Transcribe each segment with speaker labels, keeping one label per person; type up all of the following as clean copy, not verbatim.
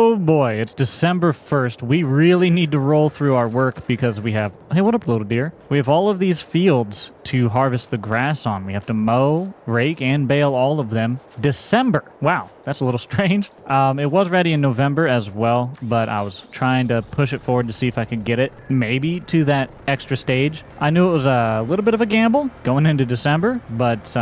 Speaker 1: Oh boy, it's December 1st. We really need to roll through our work because we have... Hey, what up, little deer? We have all of these fields to harvest the grass on. We have to mow, rake, and bale all of them. December. Wow, that's a little strange. It was ready in November as well, but I was trying to push it forward to see if I could get it maybe to that extra stage. I knew it was a little bit of a gamble going into December, but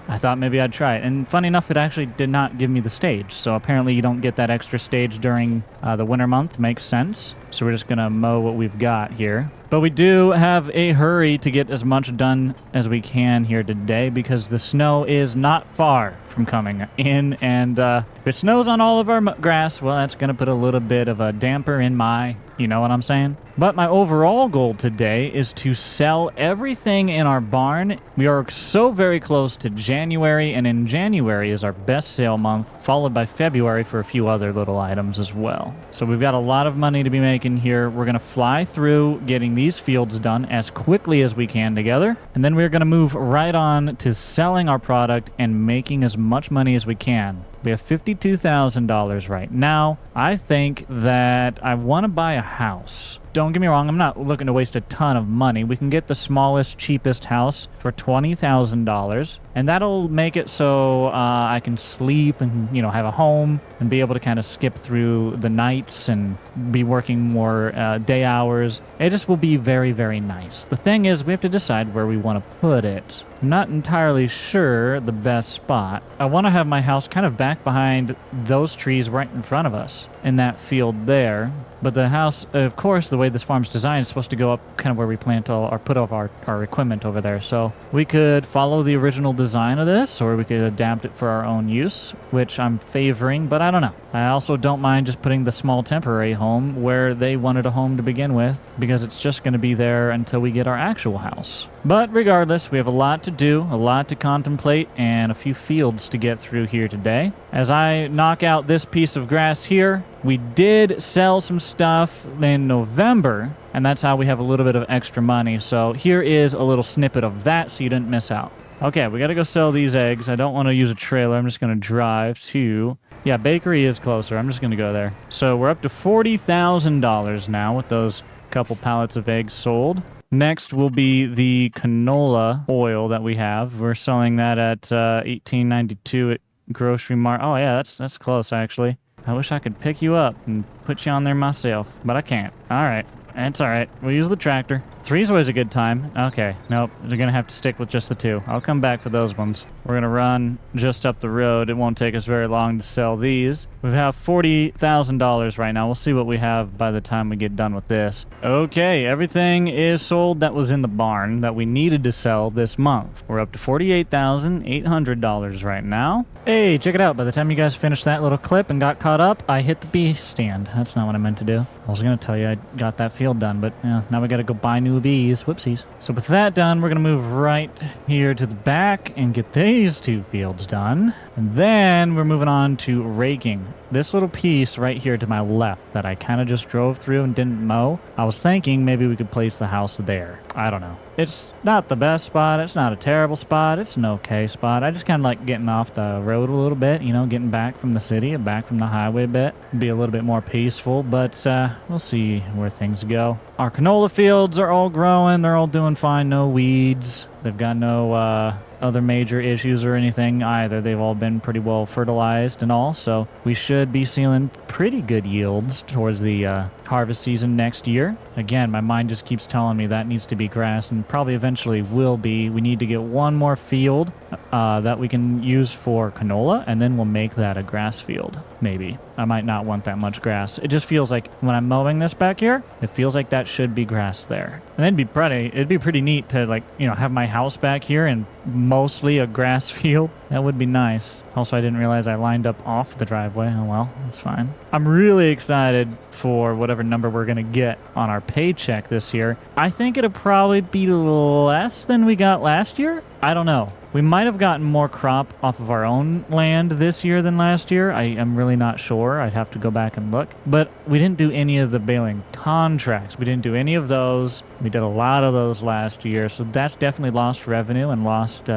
Speaker 1: I thought maybe I'd try it. And funny enough, it actually did not give me the stage. So apparently you don't get that extra stage during the winter month. Makes sense. So we're just going to mow what we've got here. But we do have a hurry to get as much done as we can here today because the snow is not far from coming in. And if it snows on all of our grass, well, that's going to put a little bit of a damper in my, you know what I'm saying? But my overall goal today is to sell everything in our barn. We are so very close to January, and in January is our best sale month, followed by February for a few other little items as well. So we've got a lot of money to be making here. We're going to fly through getting these fields done as quickly as we can together, and then we're going to move right on to selling our product and making as much money as we can. We have $52,000 right now. I think that I want to buy a house. Don't get me wrong, I'm not looking to waste a ton of money. We can get the smallest, cheapest house for $20,000, and that'll make it so I can sleep and, you know, have a home and be able to kind of skip through the nights and be working more day hours. It just will be very, very nice. The thing is, we have to decide where we want to put it. I'm not entirely sure the best spot. I want to have my house kind of back behind those trees right in front of us in that field there. But the house, of course, the way this farm's designed is supposed to go up kind of where we plant all, or put up our equipment over there. So we could follow the original design of this, or we could adapt it for our own use, which I'm favoring, but I don't know. I also don't mind just putting the small temporary home where they wanted a home to begin with, because it's just going to be there until we get our actual house. But regardless, we have a lot to do, a lot to contemplate, and a few fields to get through here today. As I knock out this piece of grass here, we did sell some stuff in November, and that's how we have a little bit of extra money. So here is a little snippet of that so you didn't miss out. Okay, we got to go sell these eggs. I don't want to use a trailer. I'm just going to drive to... Yeah, bakery is closer. I'm just going to go there. So we're up to $40,000 now with those couple pallets of eggs sold. Next will be the canola oil that we have. We're selling that at $18.92 at Grocery Mart. Oh yeah, that's close actually. I wish I could pick you up and put you on there myself, but I can't. All right, it's all right. We'll use the tractor. 3 is always a good time. Okay, nope, they're gonna have to stick with just the 2. I'll come back for those ones. We're gonna run just up the road. It won't take us very long to sell these. We have $40,000 right now. We'll see what we have by the time we get done with this. Okay, everything is sold that was in the barn that we needed to sell this month. We're up to $48,800 right now. Hey, check it out. By the time you guys finished that little clip and got caught up, I hit the bee stand. That's not what I meant to do. I was gonna tell you I got that field done, but now we gotta go buy new bees. Whoopsies. So with that done, we're gonna move right here to the back and get these 2 fields done. And then we're moving on to raking. This little piece right here to my left that I kind of just drove through and didn't mow, I was thinking maybe we could place the house there. I don't know. It's not the best spot. It's not a terrible spot. It's an okay spot. I just kind of like getting off the road a little bit, you know, getting back from the city and back from the highway a bit. Be a little bit more peaceful, but we'll see where things go. Our canola fields are all growing. They're all doing fine. No weeds. They've got no other major issues or anything either. They've all been pretty well fertilized and all, so we should be seeing pretty good yields towards the harvest season next year. Again, my mind just keeps telling me that needs to be grass, and probably eventually will be. We need to get one more field that we can use for canola, and then we'll make that a grass field, maybe. I might not want that much grass. It just feels like when I'm mowing this back here, it feels like that should be grass there. And it'd be pretty neat to, like, you know, have my house back here and mostly a grass field. That would be nice. Also, I didn't realize I lined up off the driveway. Oh well, that's fine. I'm really excited for whatever number we're gonna get on our paycheck this year. I think it'll probably be less than we got last year. I don't know. We might have gotten more crop off of our own land this year than last year. I am really not sure. I'd have to go back and look. But we didn't do any of the baling contracts. We didn't do any of those. We did a lot of those last year. So that's definitely lost revenue and lost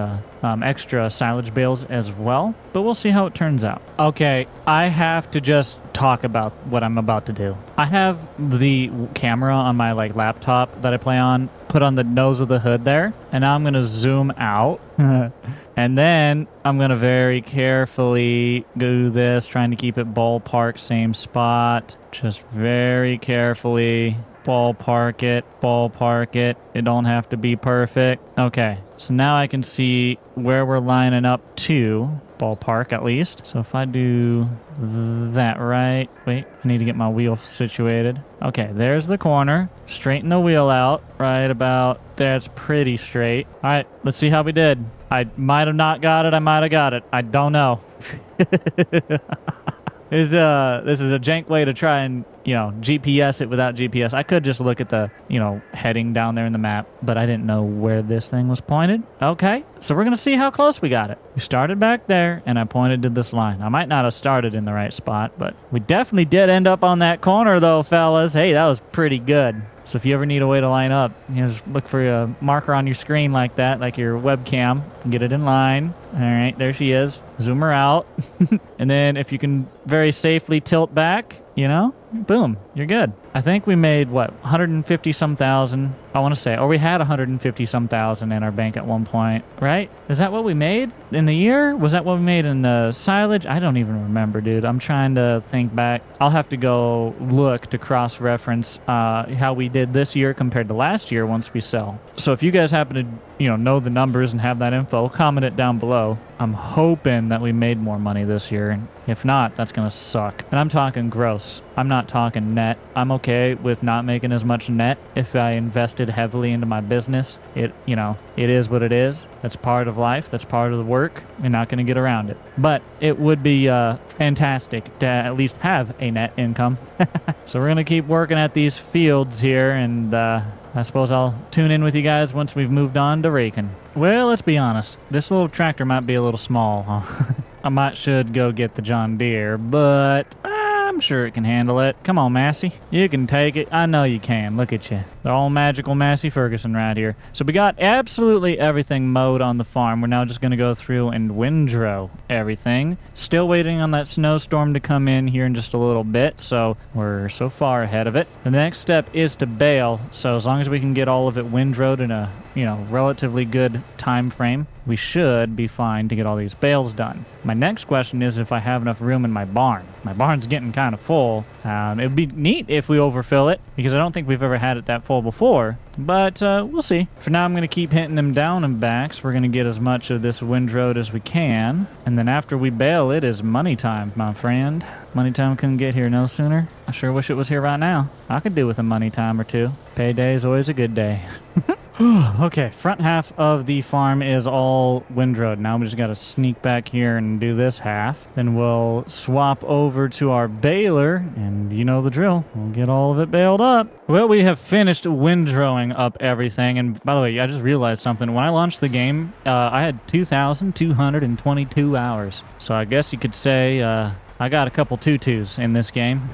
Speaker 1: extra silage bales as well. But we'll see how it turns out. Okay, I have to just talk about what I'm about to do. I have the camera on my laptop that I play on put on the nose of the hood there, and now I'm going to zoom out. And then I'm going to very carefully do this, trying to keep it ballpark same spot. Just very carefully ballpark it. It don't have to be perfect. Okay, so now I can see where we're lining up to. Ballpark at least. So if I do that right, wait, I need to get my wheel situated. Okay, there's the corner. Straighten the wheel out right about there. It's pretty straight. All right, let's see how we did. I might have not got it. I might have got it. I don't know. This is a jank way to try and, GPS it without GPS. I could just look at the, heading down there in the map, but I didn't know where this thing was pointed. Okay, so we're going to see how close we got it. We started back there, and I pointed to this line. I might not have started in the right spot, but we definitely did end up on that corner, though, fellas. Hey, that was pretty good. So if you ever need a way to line up, just look for a marker on your screen like that, like your webcam, and get it in line. All right, there she is. Zoom her out. And then if you can very safely tilt back, boom, you're good. I think we made, 150 some thousand, I want to say, or we had 150 some thousand in our bank at one point, right? Is that what we made in the year? Was that what we made in the silage? I don't even remember, dude. I'm trying to think back. I'll have to go look to cross-reference how we did this year compared to last year once we sell. So if you guys happen to, know the numbers and have that info, comment it down below. I'm hoping that we made more money this year. And if not, that's going to suck. And I'm talking gross. I'm not talking net. I'm okay with not making as much net if I invested heavily into my business. It is what it is. That's part of life. That's part of the work. You're not going to get around it. But it would be fantastic to at least have a net income. So we're going to keep working at these fields here, and I suppose I'll tune in with you guys once we've moved on to raking. Well, let's be honest. This little tractor might be a little small, huh? I should go get the John Deere, but I'm sure it can handle it. Come on, Massey. You can take it. I know you can. Look at you. The all magical Massey Ferguson right here. So we got absolutely everything mowed on the farm. We're now just going to go through and windrow everything. Still waiting on that snowstorm to come in here in just a little bit, so we're so far ahead of it. The next step is to bale, so as long as we can get all of it windrowed in a relatively good time frame, we should be fine to get all these bales done. My next question is if I have enough room in my barn. My barn's getting kind of full. It would be neat if we overfill it, because I don't think we've ever had it that full before, but we'll see. For now, I'm going to keep hitting them down and backs. We're going to get as much of this windrowed as we can, and then after we bale, it is money time, my friend. Money time couldn't get here no sooner. I sure wish it was here right now. I could do with a money time or two. Payday is always a good day. Okay, front half of the farm is all windrowed. Now we just got to sneak back here and do this half. Then we'll swap over to our baler, and you know the drill. We'll get all of it baled up. Well, we have finished windrowing up everything. And by the way, I just realized something. When I launched the game, I had 2,222 hours. So I guess you could say I got a couple tutus in this game.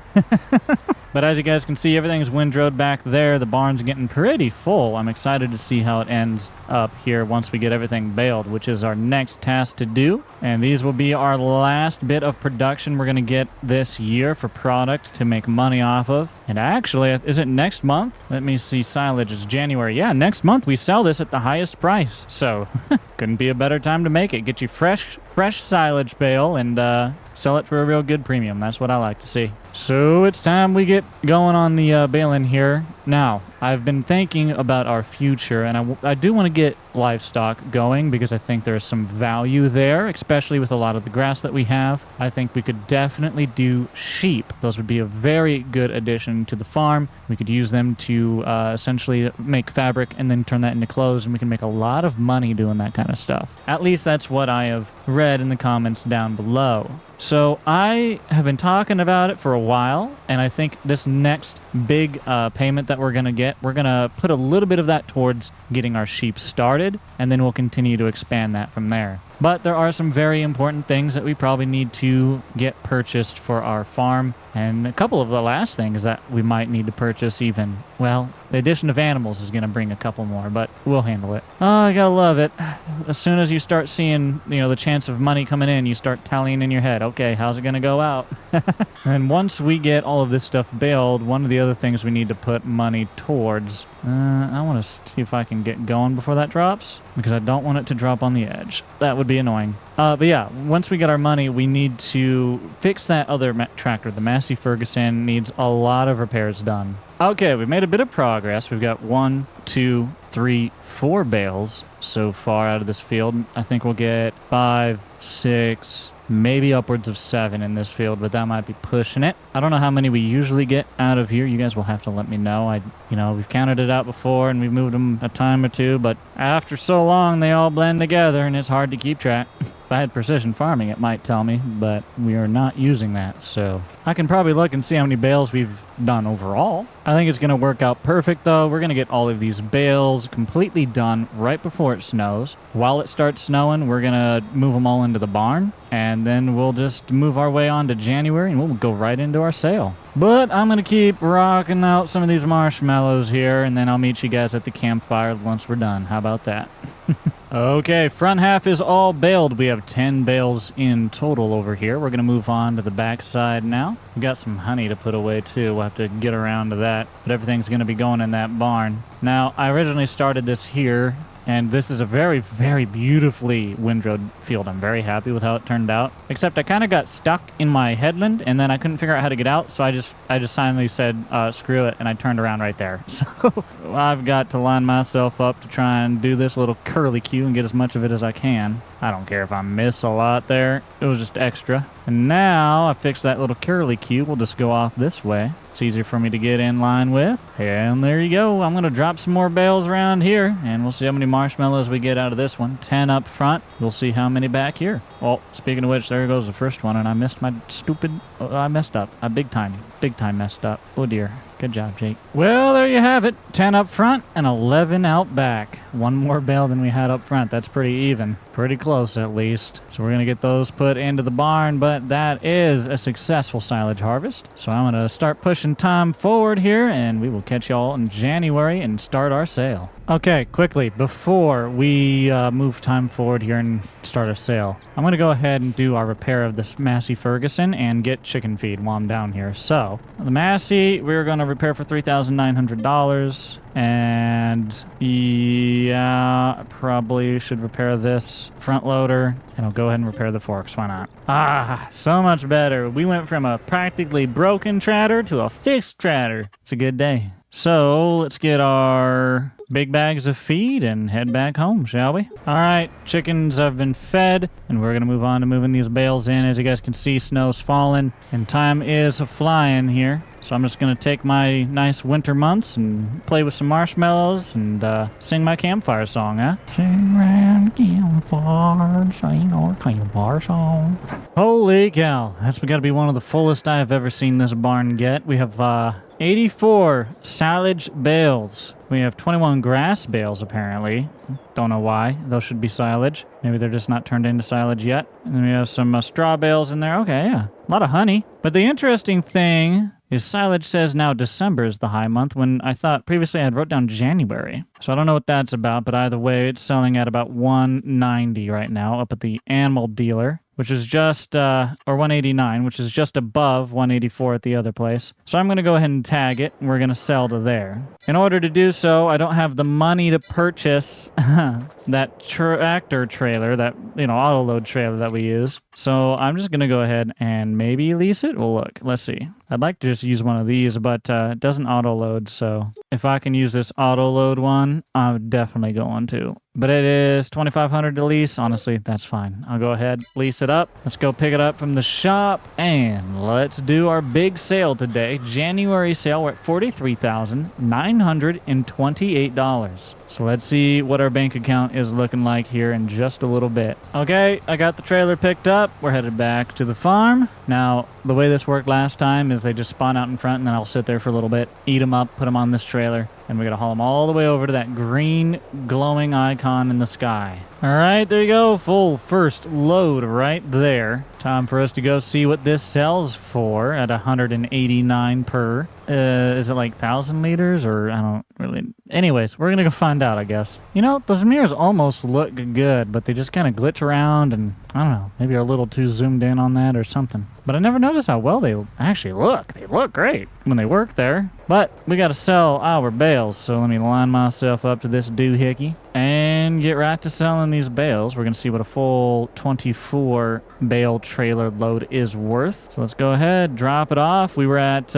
Speaker 1: But as you guys can see, everything's windrowed back there. The barn's getting pretty full. I'm excited to see how it ends up here once we get everything baled, which is our next task to do. And these will be our last bit of production we're going to get this year for product to make money off of. And actually, is it next month? Let me see, silage is January. Yeah, next month we sell this at the highest price. So couldn't be a better time to make it. Get you fresh silage bale and sell it for a real good premium. That's what I like to see. So it's time we get going on the baling here. Now, I've been thinking about our future, and I do want to get livestock going because I think there is some value there, especially with a lot of the grass that we have. I think we could definitely do sheep. Those would be a very good addition to the farm. We could use them to essentially make fabric and then turn that into clothes, and we can make a lot of money doing that kind of stuff. At least that's what I have read in the comments down below. So I have been talking about it for a while, and I think this next big payment that we're going to get, we're going to put a little bit of that towards getting our sheep started, and then we'll continue to expand that from there. But there are some very important things that we probably need to get purchased for our farm. And a couple of the last things that we might need to purchase even, well, the addition of animals is going to bring a couple more, but we'll handle it. Oh, I gotta love it. As soon as you start seeing, the chance of money coming in, you start tallying in your head, okay, how's it going to go out? And once we get all of this stuff baled, one of the other things we need to put money towards, I want to see if I can get going before that drops, because I don't want it to drop on the edge. That would be annoying. But yeah, once we get our money, we need to fix that other tractor. The Massey Ferguson needs a lot of repairs done. Okay, we've made a bit of progress. We've got 1, 2, 3, 4 bales so far out of this field. I think we'll get 5, 6, maybe upwards of 7 in this field, but that might be pushing it. I don't know how many we usually get out of here. You guys will have to let me know. We've counted it out before and we've moved them a time or two, but after so long, they all blend together and it's hard to keep track. If I had precision farming, it might tell me, but we are not using that, so I can probably look and see how many bales we've done overall. I think it's going to work out perfect, though. We're going to get all of these bales completely done right before it snows. While it starts snowing, we're going to move them all into the barn, and then we'll just move our way on to January, and we'll go right into our sale. But I'm going to keep rocking out some of these marshmallows here, and then I'll meet you guys at the campfire once we're done. How about that? Okay, front half is all baled. We have 10 bales in total over here. We're going to move on to the back side now. We got some honey to put away too. We'll have to get around to that, but everything's going to be going in that barn. Now, I originally started this here, and this is a very, very beautifully windrowed field. I'm very happy with how it turned out. Except I kind of got stuck in my headland, and then I couldn't figure out how to get out, so I just finally said, screw it, and I turned around right there. So I've got to line myself up to try and do this little curly cue and get as much of it as I can. I don't care if I miss a lot there. It was just extra. And now I fixed that little curly cue. We'll just go off this way. It's easier for me to get in line with. And there you go. I'm going to drop some more bales around here, and we'll see how many marshmallows we get out of this one. 10 up front. We'll see how many back here. Well, speaking of which, there goes the first one, and I missed my stupid... I messed up. I big time messed up. Oh, dear. Good job, Jake. Well, there you have it. 10 up front and 11 out back. One more bale than we had up front. That's pretty even. Pretty close, at least. So we're going to get those put into the barn, but that is a successful silage harvest. So I'm going to start pushing time forward here, and we will catch y'all in January and start our sale. Okay, quickly, before we move time forward here and start our sale, I'm going to go ahead and do our repair of this Massey Ferguson and get chicken feed while I'm down here. So, the Massey, we're going to repair for $3,900. And yeah, I probably should repair this front loader, and I'll go ahead and repair the forks. Why not? Ah, so much better. We went from a practically broken tractor to a fixed tractor. It's a good day. So let's get our big bags of feed and head back home, shall we? All right, chickens have been fed, and we're going to move on to moving these bales in. As you guys can see, snow's falling, and time is flying here. So I'm just going to take my nice winter months and play with some marshmallows and sing my campfire song, huh? Sing round the campfire, sing our campfire song. Holy cow, that's got to be one of the fullest I have ever seen this barn get. We have 84 silage bales. We have 21 grass bales, apparently. Don't know why. Those should be silage. Maybe they're just not turned into silage yet. And then we have some straw bales in there. Okay, yeah. A lot of honey. But the interesting thing is silage says now December is the high month, when I thought previously I had wrote down January. So I don't know what that's about, but either way, it's selling at about $190 right now up at the animal dealer, which is just, or $189, which is just above $184 at the other place. So I'm going to go ahead and tag it, and we're going to sell to there. In order to do so, I don't have the money to purchase that tractor trailer, that, auto load trailer that we use. So I'm just going to go ahead and maybe lease it. Well, look, let's see. I'd like to just use one of these, but it doesn't auto-load, so if I can use this auto-load one, I'm definitely going to. But it is $2,500 to lease. Honestly, that's fine. I'll go ahead, lease it up. Let's go pick it up from the shop, and let's do our big sale today. January sale, we're at $43,928. So let's see what our bank account is looking like here in just a little bit. Okay, I got the trailer picked up. We're headed back to the farm. Now, the way this worked last time is they just spawn out in front, and then I'll sit there for a little bit, eat them up, put them on this trailer, and we gotta haul them all the way over to that green glowing icon in the sky. All right, there you go. Full first load right there. Time for us to go see what this sells for at 189 per. Is it like 1,000 liters or I don't really... Anyways, we're gonna go find out, I guess. You know, those mirrors almost look good, but they just kind of glitch around and I don't know, maybe are a little too zoomed in on that or something. But I never noticed how well they actually look. They look great when they work there. But we got to sell our bales, so let me line myself up to this doohickey and get right to selling these bales. We're going to see what a full 24 bale trailer load is worth. So let's go ahead, drop it off. We were at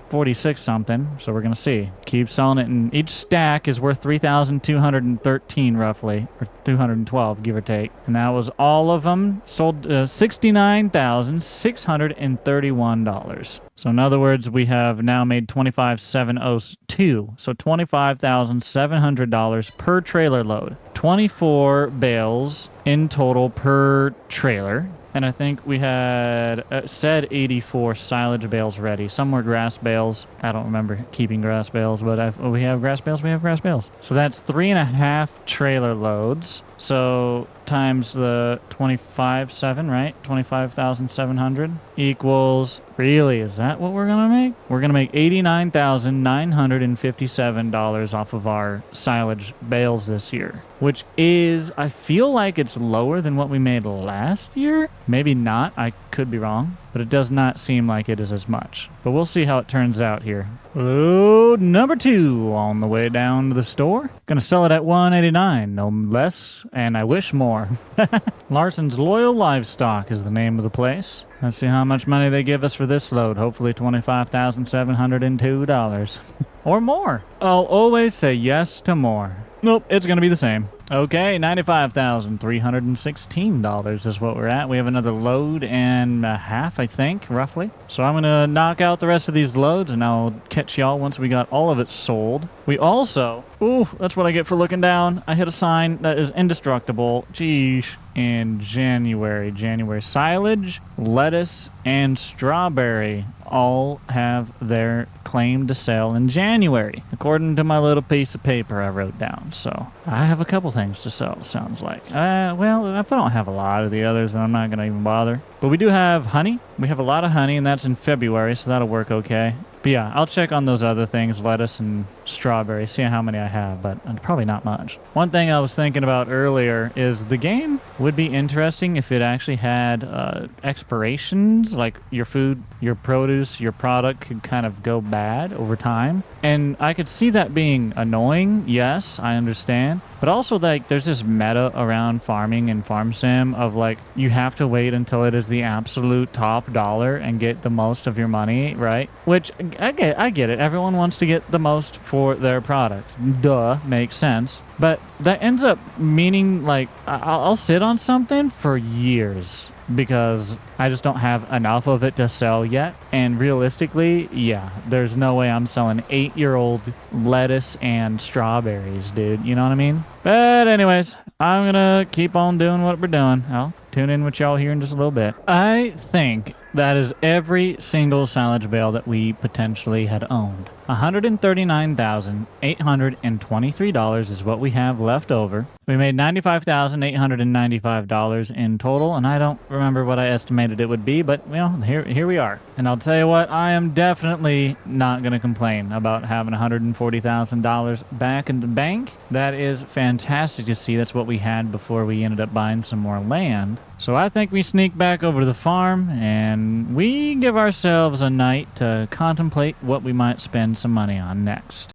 Speaker 1: 46 something, so we're gonna see. Keep selling it, and each stack is worth 3,213 roughly, or 212 give or take. And that was all of them sold $69,631. So in other words, we have now made $25,702. So $25,700 per trailer load. 24 bales in total per trailer. And I think we had said 84 silage bales ready. Some were grass bales. I don't remember keeping grass bales, but we have grass bales. We have grass bales. So that's 3.5 trailer loads. So times the 25.7, right? 25,700 equals, really, is that what we're going to make? We're going to make $89,957 off of our silage bales this year, which is, I feel like it's lower than what we made last year. Maybe not. I could be wrong, but it does not seem like it is as much. But we'll see how it turns out here. Load number 2 on the way down to the store. Gonna sell it at $189, no less, and I wish more. Larson's Loyal Livestock is the name of the place. Let's see how much money they give us for this load. Hopefully $25,702. Or more. I'll always say yes to more. Nope, it's going to be the same. Okay, $95,316 is what we're at. We have another load and a half, I think, roughly. So I'm going to knock out the rest of these loads, and I'll catch y'all once we got all of it sold. We also... Ooh, that's what I get for looking down. I hit a sign that is indestructible. Geesh. In January. Silage, lettuce, and strawberry all have their claim to sell in January, according to my little piece of paper I wrote down. So I have a couple things to sell, sounds like. Well, if I don't have a lot of the others, then I'm not going to even bother. But we do have honey. We have a lot of honey, and that's in February, so that'll work okay. But yeah, I'll check on those other things, lettuce and strawberry, see how many I have, but probably not much. One thing I was thinking about earlier is the game would be interesting if it actually had expirations, like your food, your produce, your product could kind of go bad over time. And I could see that being annoying, yes, I understand. But also, like, there's this meta around farming and farm sim of, like, you have to wait until it is the absolute top dollar and get the most of your money, right? Which, I get it. Everyone wants to get the most for their product. Duh, makes sense. But that ends up meaning, like, I'll sit on something for years because I just don't have enough of it to sell yet. And realistically, yeah, there's no way I'm selling 8-year-old lettuce and strawberries, dude. You know what I mean? But anyways, I'm gonna keep on doing what we're doing. I'll tune in with y'all here in just a little bit. I think that is every single silage bale that we potentially had owned. $139,823 is what we have left over. We made $95,895 in total, and I don't remember what I estimated it would be, but, you know, here we are. And I'll tell you what, I am definitely not going to complain about having $140,000 back in the bank. That is fantastic to see. That's what we had before we ended up buying some more land. So I think we sneak back over to the farm, and we give ourselves a night to contemplate what we might spend some money on next.